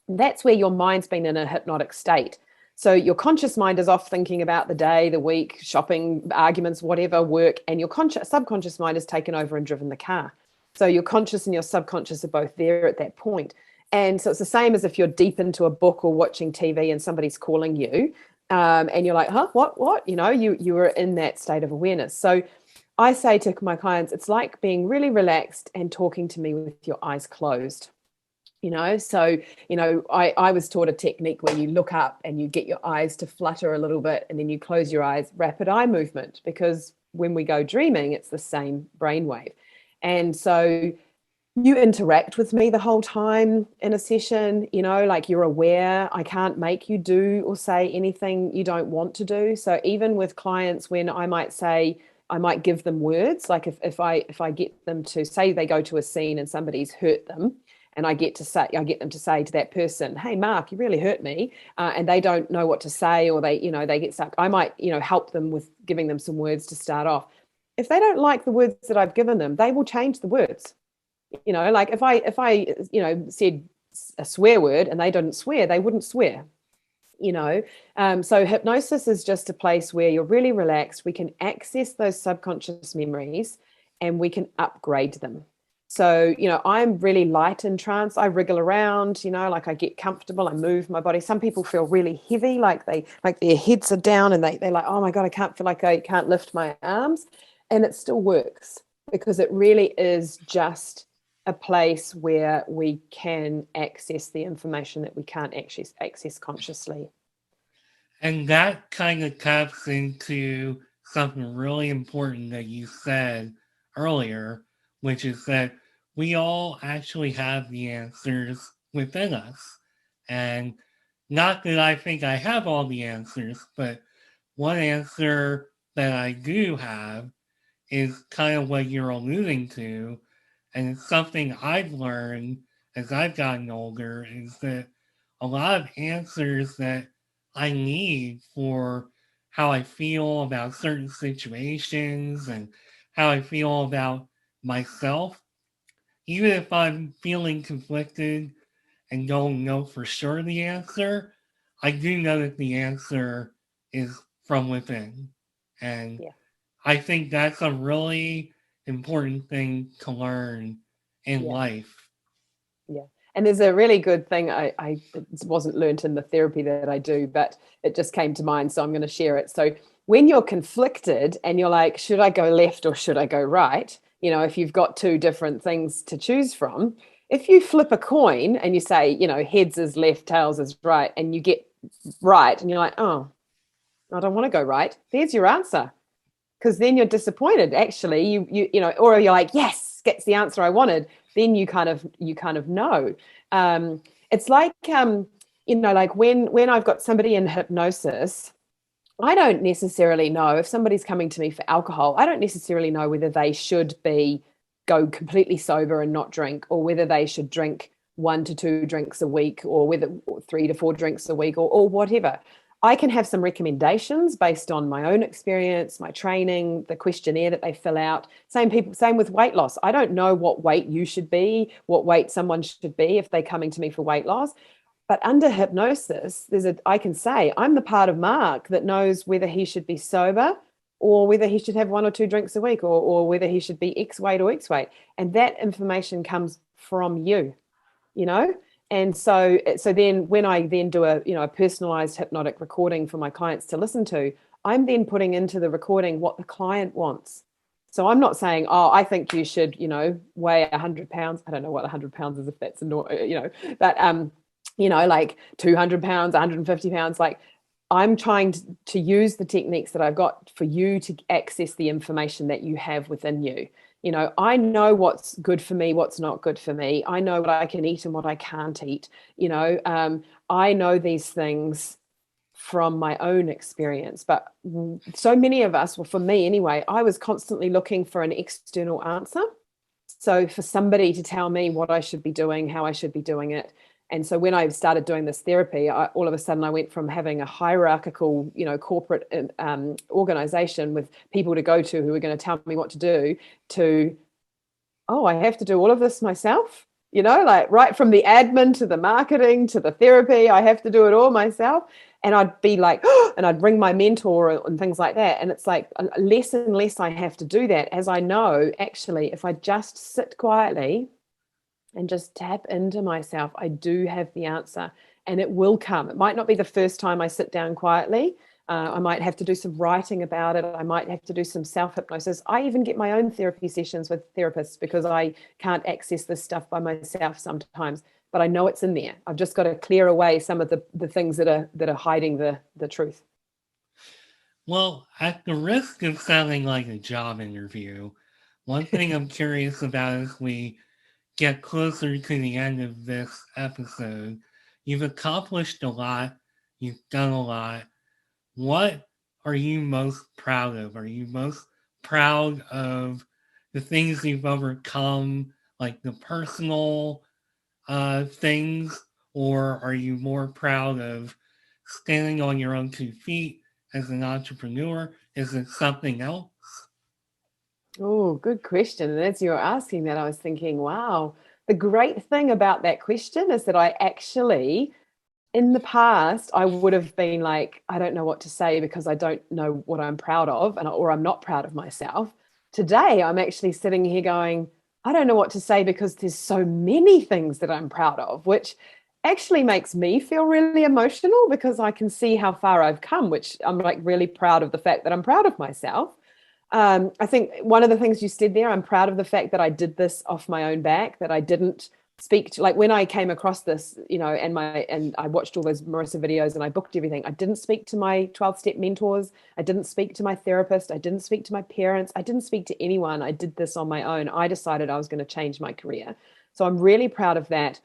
[SPEAKER 2] That's where your mind's been in a hypnotic state. So your conscious mind is off thinking about the day, the week, shopping, arguments, whatever, work, and your subconscious mind has taken over and driven the car. So your conscious and your subconscious are both there at that point. And so it's the same as if you're deep into a book or watching TV and somebody's calling you, and you're like, huh, what? You were in that state of awareness. So I say to my clients, it's like being really relaxed and talking to me with your eyes closed. So I was taught a technique where you look up and you get your eyes to flutter a little bit and then you close your eyes, rapid eye movement, because when we go dreaming, it's the same brainwave. And so you interact with me the whole time in a session, like you're aware. I can't make you do or say anything you don't want to do. So even with clients, when I might give them words, like if I get them to say, they go to a scene and somebody's hurt them, and I get them to say to that person, hey, Marc, you really hurt me. And they don't know what to say, or they get stuck. I might, help them with giving them some words to start off. If they don't like the words that I've given them, they will change the words. Like if I said a swear word and they didn't swear, they wouldn't swear. So hypnosis is just a place where you're really relaxed. We can access those subconscious memories and we can upgrade them. So, I'm really light in trance. I wriggle around, like I get comfortable, I move my body. Some people feel really heavy, like their heads are down and they're like, oh my God, I can't lift my arms. And it still works because it really is just a place where we can access the information that we can't actually access consciously.
[SPEAKER 1] And that kind of taps into something really important that you said earlier, which is that we all actually have the answers within us. And Not that I think I have all the answers, but one answer that I do have is kind of what you're alluding to. And it's something I've learned as I've gotten older is that a lot of answers that I need for how I feel about certain situations and how I feel about myself, even if I'm feeling conflicted and don't know for sure the answer, I do know that the answer is from within. And
[SPEAKER 2] Yeah.
[SPEAKER 1] I think that's a really important thing to learn in
[SPEAKER 2] Yeah.
[SPEAKER 1] life.
[SPEAKER 2] Yeah. And there's a really good thing I it wasn't learnt in the therapy that I do, but it just came to mind. So I'm going to share it. So when you're conflicted and you're like, should I go left or should I go right? You know, if you've got two different things to choose from, if you flip a coin and you say, you know, heads is left, tails is right, and you get right, and you're like, oh, I don't want to go right. There's your answer. Because then you're disappointed. Actually, you know, or you're like, yes, gets the answer I wanted. Then you kind of know. It's like you know, like when I've got somebody in hypnosis, I don't necessarily know if somebody's coming to me for alcohol. I don't necessarily know whether they should be go completely sober and not drink, or whether they should drink 1 to 2 drinks a week, or whether 3 to 4 drinks a week, or whatever. I can have some recommendations based on my own experience, my training, the questionnaire that they fill out. Same with weight loss. I don't know what weight you should be, what weight someone should be if they're coming to me for weight loss. But under hypnosis, I can say I'm the part of Marc that knows whether he should be sober or whether he should have 1 or 2 drinks a week, or whether he should be X weight or X weight. And that information comes from you, you know? And so then when I then do a personalized hypnotic recording for my clients to listen to, I'm then putting into the recording what the client wants. So I'm not saying, oh, I think you should, weigh 100 pounds. I don't know what 100 pounds is, if that's but like 200 pounds, 150 pounds. Like, I'm trying to use the techniques that I've got for you to access the information that you have within you. I know what's good for me, what's not good for me. I know what I can eat and what I can't eat. I know these things from my own experience. But so many of us, well, for me anyway, I was constantly looking for an external answer. So for somebody to tell me what I should be doing, how I should be doing it. And so when I started doing this therapy, all of a sudden I went from having a hierarchical, corporate organization with people to go to who were going to tell me what to do, to, oh, I have to do all of this myself. Like right from the admin to the marketing to the therapy, I have to do it all myself. And I'd be like, oh, and I'd ring my mentor and things like that. And it's like less and less I have to do that, as I know, actually, if I just sit quietly and just tap into myself, I do have the answer, and it will come. It might not be the first time I sit down quietly. I might have to do some writing about it. I might have to do some self-hypnosis. I even get my own therapy sessions with therapists because I can't access this stuff by myself sometimes, but I know it's in there. I've just got to clear away some of the things that are hiding the truth.
[SPEAKER 1] Well, at the risk of sounding like a job interview, one thing I'm curious about as we get closer to the end of this episode, you've accomplished a lot, you've done a lot. What are you most proud of? Are you most proud of the things you've overcome, like the personal things, or are you more proud of standing on your own 2 feet as an entrepreneur? Is it something else?
[SPEAKER 2] Oh, good question. And as you were asking that, I was thinking, wow, the great thing about that question is that I actually, in the past, I would have been like, I don't know what to say because I don't know what I'm proud of, or I'm not proud of myself. Today, I'm actually sitting here going, I don't know what to say because there's so many things that I'm proud of, which actually makes me feel really emotional because I can see how far I've come, which I'm like really proud of the fact that I'm proud of myself. I think one of the things you said there, I'm proud of the fact that I did this off my own back, that I didn't speak to, like when I came across this, and I watched all those Marissa videos and I booked everything. I didn't speak to my 12-step mentors. I didn't speak to my therapist. I didn't speak to my parents. I didn't speak to anyone. I did this on my own. I decided I was going to change my career. So I'm really proud of that.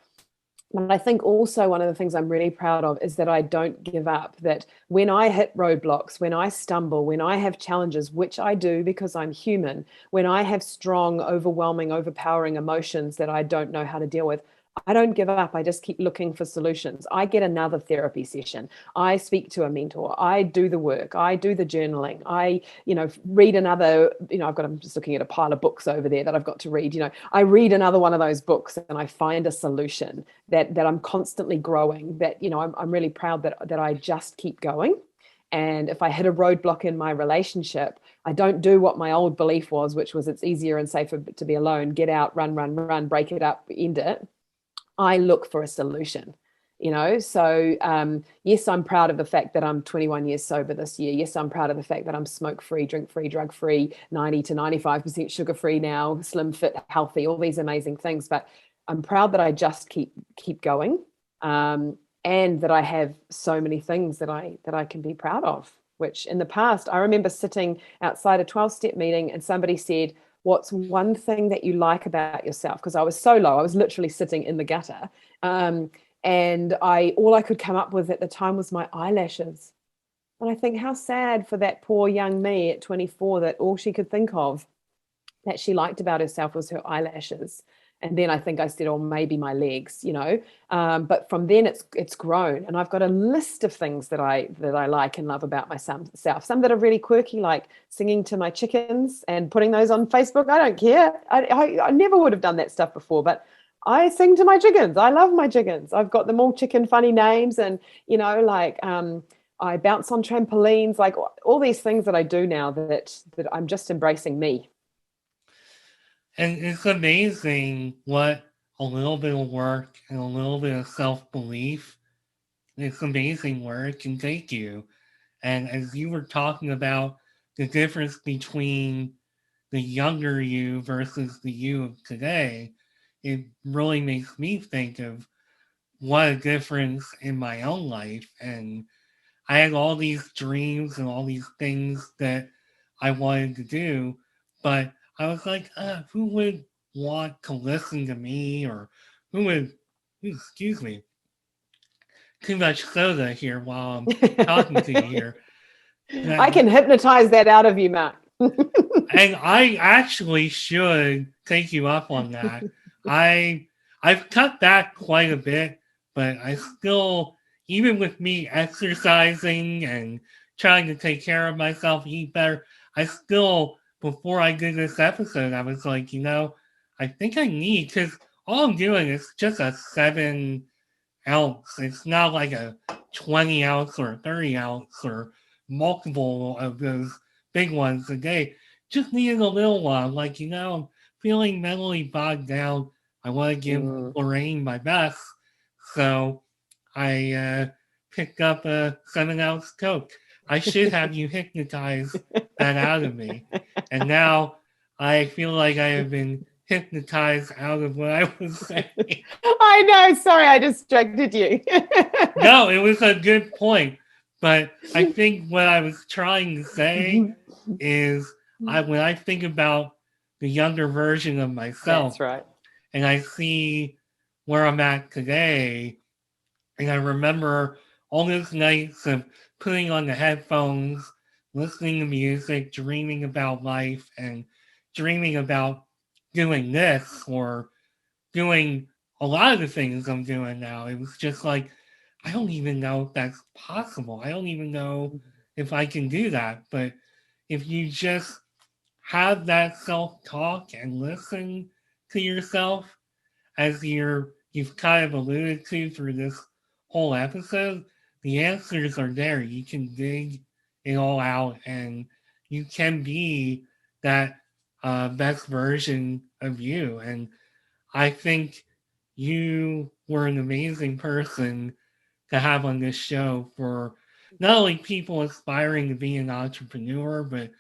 [SPEAKER 2] But I think also one of the things I'm really proud of is that I don't give up. That when I hit roadblocks, when I stumble, when I have challenges, which I do because I'm human, when I have strong, overwhelming, overpowering emotions that I don't know how to deal with, I don't give up. I just keep looking for solutions. I get another therapy session. I speak to a mentor. I do the work. I do the journaling. I, read another, I'm just looking at a pile of books over there that I've got to read. I read another one of those books and I find a solution that I'm constantly growing, that, I'm really proud that I just keep going. And if I hit a roadblock in my relationship, I don't do what my old belief was, which was it's easier and safer to be alone, get out, run, run, run, break it up, end it. I look for a solution. So yes, I'm proud of the fact that I'm 21 years sober this year. Yes, I'm proud of the fact that I'm smoke free, drink free, drug free, 90 to 95% sugar free now, slim, fit, healthy, all these amazing things. But I'm proud that I just keep going, and that I have so many things that I can be proud of. Which in the past, I remember sitting outside a 12-step meeting and somebody said, what's one thing that you like about yourself? Because I was so low, I was literally sitting in the gutter. And all I could come up with at the time was my eyelashes. And I think how sad for that poor young me at 24 that all she could think of that she liked about herself was her eyelashes. And then I think I said, oh, maybe my legs. But from then it's grown, and I've got a list of things that I like and love about myself. Some that are really quirky, like singing to my chickens and putting those on Facebook. I don't care. I never would have done that stuff before, but I sing to my chickens. I love my chickens. I've got them all chicken funny names, and I bounce on trampolines, like all these things that I do now that I'm just embracing me.
[SPEAKER 1] And it's amazing what a little bit of work and a little bit of self belief, it's amazing where it can take you. And as you were talking about the difference between the younger you versus the you of today, it really makes me think of what a difference in my own life. And I had all these dreams and all these things that I wanted to do, but I was like, who would want to listen to me, or who would, excuse me, too much soda here while I'm talking to you here.
[SPEAKER 2] I can hypnotize that out of you, Marc.
[SPEAKER 1] And I actually should take you up on that. I I've cut back quite a bit, but I still, even with me exercising and trying to take care of myself, eat better, I still, before I did this episode, I was like, I think I need, because all I'm doing is just a 7 ounce. It's not like a 20 ounce or a 30 ounce or multiple of those big ones a day. Just needed a little one. Like, I'm feeling mentally bogged down. I want to give Lorraine my best. So I picked up a 7 ounce Coke. I should have you hypnotize that out of me. And now I feel like I have been hypnotized out of what I was saying.
[SPEAKER 2] I know. Sorry, I distracted you.
[SPEAKER 1] No, it was a good point. But I think what I was trying to say is when I think about the younger version of myself,
[SPEAKER 2] That's right.
[SPEAKER 1] and I see where I'm at today, and I remember all those nights of putting on the headphones, listening to music, dreaming about life, and dreaming about doing this or doing a lot of the things I'm doing now. It was just like, I don't even know if that's possible. I don't even know if I can do that. But if you just have that self talk and listen to yourself, as you've kind of alluded to through this whole episode, the answers are there. You can dig it all out, and you can be that best version of you. And I think you were an amazing person to have on this show for not only people aspiring to be an entrepreneur, but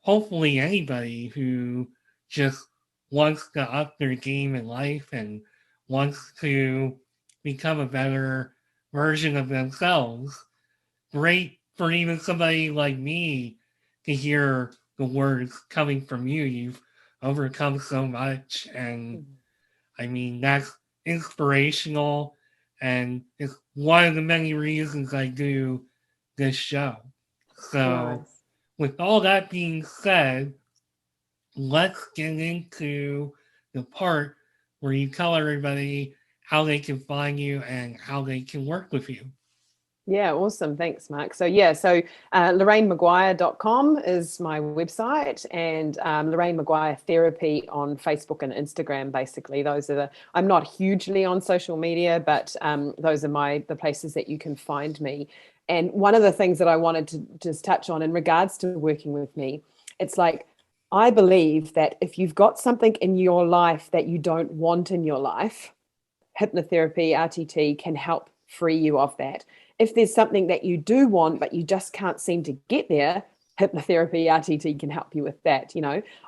[SPEAKER 1] hopefully anybody who just wants to up their game in life and wants to become a better version of themselves. Great for even somebody like me to hear the words coming from you. You've overcome so much, and I mean, that's inspirational. And it's one of the many reasons I do this show. So,
[SPEAKER 2] Nice.
[SPEAKER 1] with all that being said, let's get into the part where you tell everybody how they can find you and how they can work with you.
[SPEAKER 2] Yeah, awesome. Thanks, Mark. So LorraineMaguire.com is my website, and Lorraine Maguire Therapy on Facebook and Instagram. Basically, those are I'm not hugely on social media, but those are the places that you can find me. And one of the things that I wanted to just touch on in regards to working with me, it's like, I believe that if you've got something in your life that you don't want in your life, hypnotherapy, RTT can help free you of that. If there's something that you do want, but you just can't seem to get there, hypnotherapy, RTT can help you with that.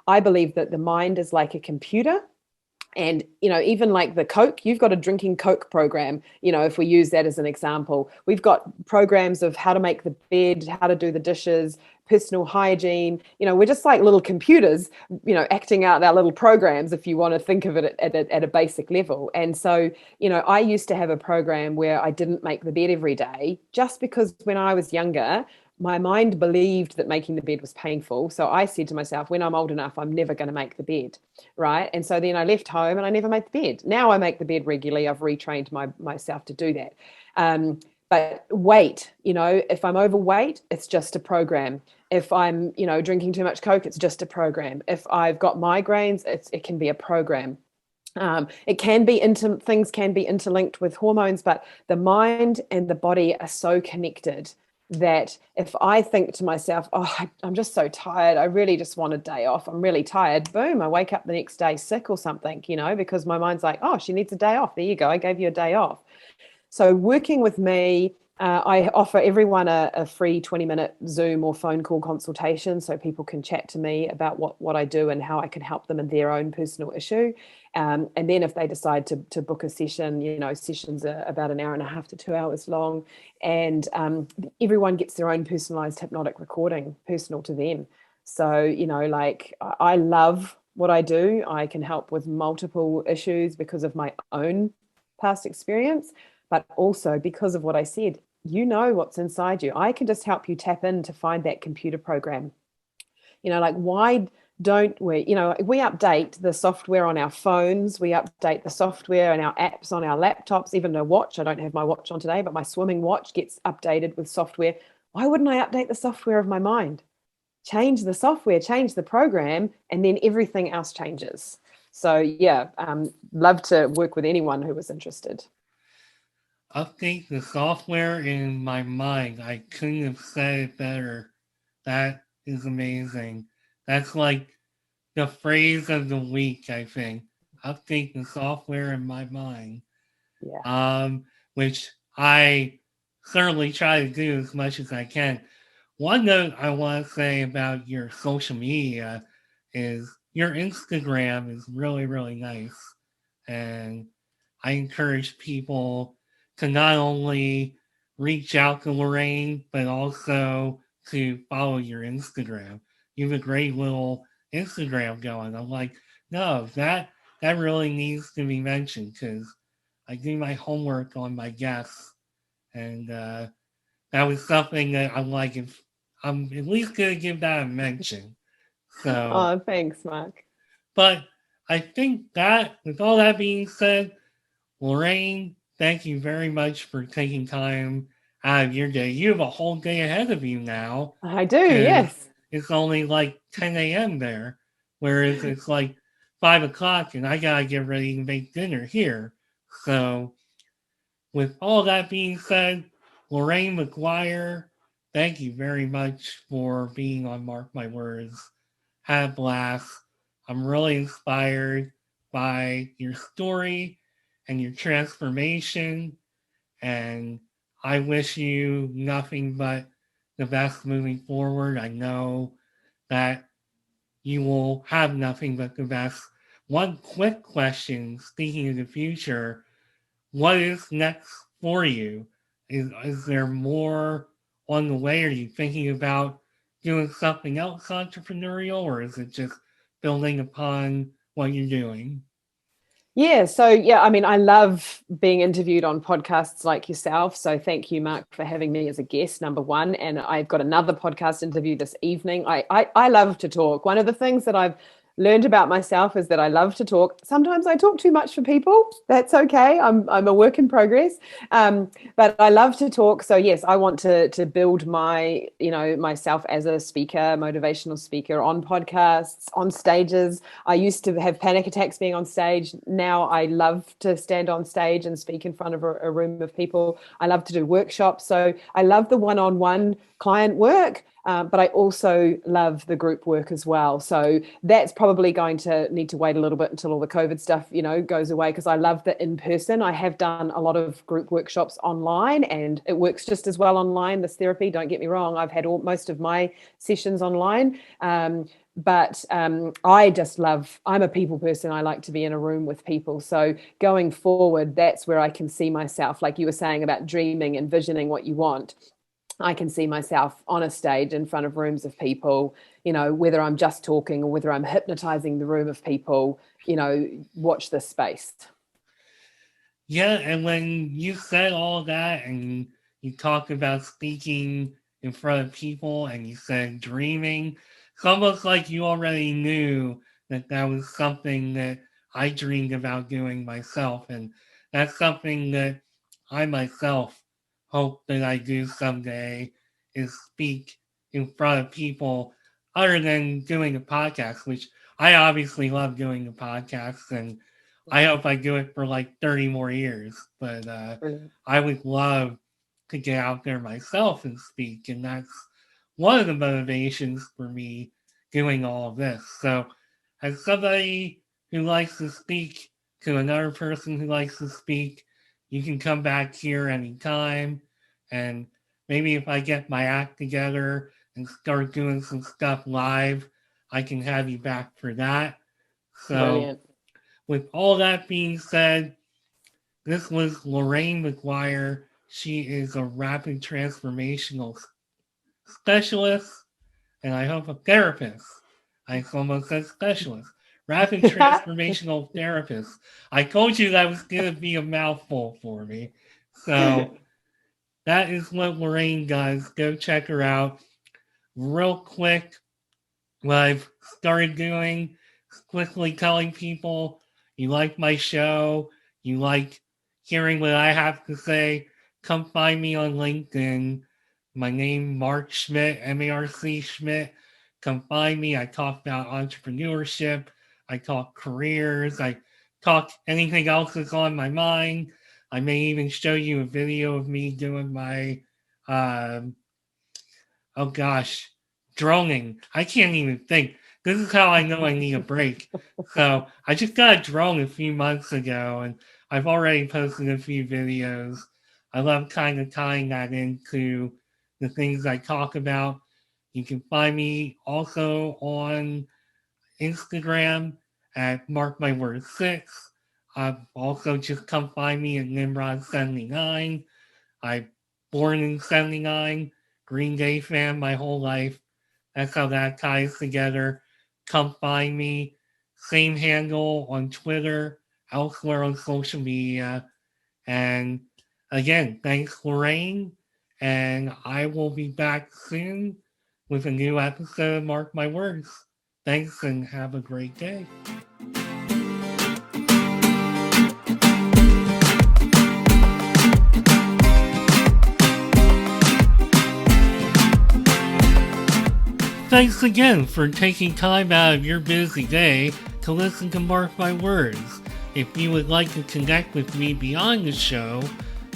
[SPEAKER 2] I believe that the mind is like a computer, and even like the Coke, you've got a drinking Coke program. If we use that as an example, we've got programs of how to make the bed, how to do the dishes, personal hygiene. We're just like little computers, acting out our little programs, if you want to think of it at a basic level. And so I used to have a program where I didn't make the bed every day, just because when I was younger, my mind believed that making the bed was painful. So I said to myself, when I'm old enough, I'm never going to make the bed. Right. And so then I left home and I never made the bed. Now I make the bed regularly. I've retrained myself to do that. But weight, if I'm overweight, it's just a program. If I'm, drinking too much Coke, it's just a program. If I've got migraines, it can be a program. Things can be interlinked with hormones, but the mind and the body are so connected that if I think to myself, oh, I'm just so tired, I really just want a day off, I'm really tired, boom, I wake up the next day sick or something, because my mind's like, oh, she needs a day off. There you go. I gave you a day off. So working with me, I offer everyone a free 20-minute Zoom or phone call consultation, so people can chat to me about what I do and how I can help them in their own personal issue. And then if they decide to book a session, sessions are about an hour and a half to 2 hours long. And everyone gets their own personalized hypnotic recording, personal to them. So, like, I love what I do. I can help with multiple issues because of my own past experience, but also because of what I said. What's inside you. I can just help you tap in to find that computer program. Like, why don't we, we update the software on our phones, we update the software and our apps on our laptops, even a watch. I don't have my watch on today, but my swimming watch gets updated with software. Why wouldn't I update the software of my mind? Change the software, change the program, and then everything else changes. So yeah, love to work with anyone who was interested.
[SPEAKER 1] Update the software in my mind. I couldn't have said it better. That is amazing. That's like the phrase of the week, I think. Update the software in my mind.
[SPEAKER 2] Yeah.
[SPEAKER 1] Which I certainly try to do as much as I can. One note I want to say about your social media is your Instagram is really, really nice. And I encourage people to not only reach out to Lorraine, but also to follow your Instagram. You have a great little Instagram going. I'm like, no, that really needs to be mentioned because I do my homework on my guests, and that was something that I'm like, if I'm at least gonna give that a mention. So,
[SPEAKER 2] Oh, thanks, Mark.
[SPEAKER 1] but I think that with all that being said, Lorraine, thank you very much for taking time out of your day. You have a whole day ahead of you now
[SPEAKER 2] I do,
[SPEAKER 1] because
[SPEAKER 2] yes.
[SPEAKER 1] it's only like 10 a.m. there, whereas it's like 5 o'clock and I gotta get ready to make dinner here. So, with all that being said, Lorraine Maguire, thank you very much for being on Mark My Words. Had a blast. I'm really inspired by your story and your transformation, and I wish you nothing but the best moving forward. I know that you will have nothing but the best. One quick question, speaking of the future, what is next for you? Is there more on the way? Are you thinking about doing something else entrepreneurial, or is it just building upon what you're doing?
[SPEAKER 2] Yeah, so I mean, I love being interviewed on podcasts like yourself. So thank you, Marc, for having me as a guest, number one. And I've got another podcast interview this evening. I love to talk. One of the things that I've learned about myself is that I love to talk. Sometimes I talk too much for people. That's okay. I'm a work in progress. But I love to talk. So yes, I want to build my, myself as a speaker, motivational speaker on podcasts, on stages. I used to have panic attacks being on stage. Now I love to stand on stage and speak in front of a room of people. I love to do workshops. So I love the one-on-one client work. But I also love the group work as well. So that's probably going to need to wait a little bit until all the COVID stuff, goes away, because I love the in-person. I have done a lot of group workshops online, and it works just as well online, this therapy. Don't get me wrong. I've had most of my sessions online. But I just I'm a people person. I like to be in a room with people. So going forward, that's where I can see myself, like you were saying about dreaming, envisioning what you want. I can see myself on a stage in front of rooms of people, whether I'm just talking or whether I'm hypnotizing the room of people, watch this space.
[SPEAKER 1] Yeah, and when you said all that and you talked about speaking in front of people and you said dreaming, it's almost like you already knew that was something that I dreamed about doing myself. And that's something that I myself hope that I do someday, is speak in front of people other than doing a podcast, which I obviously love doing a podcast, and I hope I do it for like 30 more years. But I would love to get out there myself and speak. And that's one of the motivations for me doing all of this. So, as somebody who likes to speak to another person who likes to speak, you can come back here anytime. And maybe if I get my act together and start doing some stuff live, I can have you back for that. So,
[SPEAKER 2] Brilliant.
[SPEAKER 1] with all that being said, this was Lorraine Maguire. She is a rapid transformational specialist, and I hope a therapist. I almost said specialist. Rapid transformational therapist. I told you that was going to be a mouthful for me. So that is what Lorraine does. Go check her out. Real quick, what I've started doing, quickly telling people you like my show, you like hearing what I have to say, come find me on LinkedIn. My name, Marc Schmidt, M-A-R-C Schmidt. Come find me. I talk about entrepreneurship. I talk careers. I talk anything else that's on my mind. I may even show you a video of me doing my um, oh gosh, droning. I can't even think. This is how I know I need a break. So I just got a drone a few months ago, and I've already posted a few videos. I love kind of tying that into the things I talk about. You can find me also on Instagram at Mark My Word 6. Also just come find me at Nimrod79. I born in '79, Green Day fan my whole life. That's how that ties together. Come find me. Same handle on Twitter, elsewhere on social media. And again, thanks, Lorraine. And I will be back soon with a new episode. Mark my words. Thanks and have a great day. Thanks again for taking time out of your busy day to listen to Mark My Words. If you would like to connect with me beyond the show,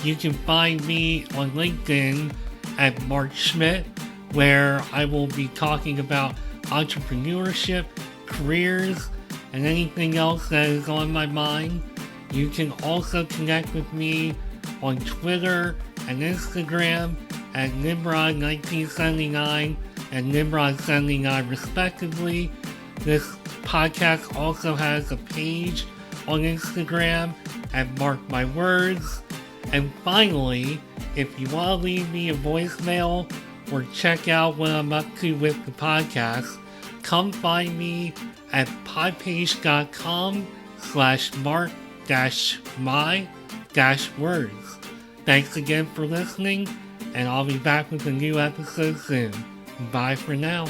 [SPEAKER 1] you can find me on LinkedIn at Marc Schmidt, where I will be talking about entrepreneurship, careers, and anything else that is on my mind. You can also connect with me on Twitter and Instagram at Nimrod1979 and Nimrod79 respectively. This podcast also has a page on Instagram at Mark My Words. And finally, if you want to leave me a voicemail or check out what I'm up to with the podcast, come find me at podpage.com/Mark my-words. Thanks again for listening, and I'll be back with a new episode soon. Bye for now.